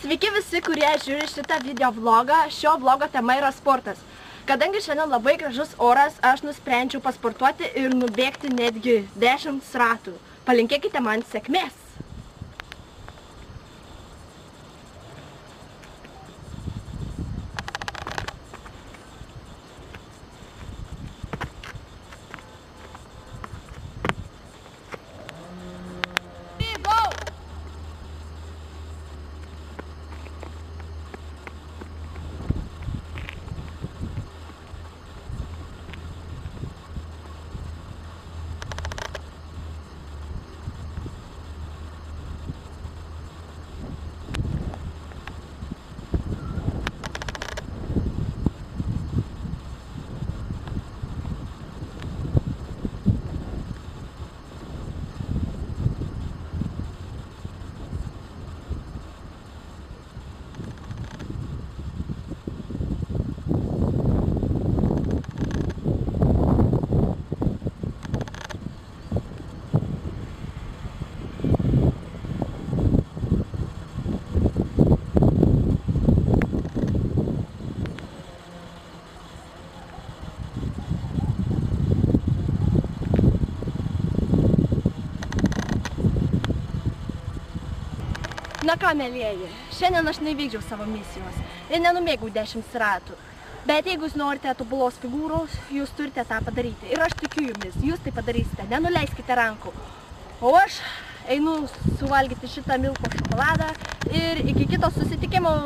Sveiki visi, kurie žiūri šitą video vlogą. Šio vlogo tema yra sportas. Kadangi šiandien labai gražus oras, aš nusprendžiau pasportuoti ir nubėgti netgi 10 ratų. Palinkėkite man sėkmės. Na ką, mielieji, šiandien aš neįvykdžiau savo misijos ir nenumėgau 10 ratų. Bet jeigu jūs norite tobulos figūros, jūs turite tą padaryti. Ir aš tikiu jumis, jūs tai padarysite, nenuleiskite rankų. O aš einu suvalgyti šitą milko šokoladą ir iki kito susitikimo.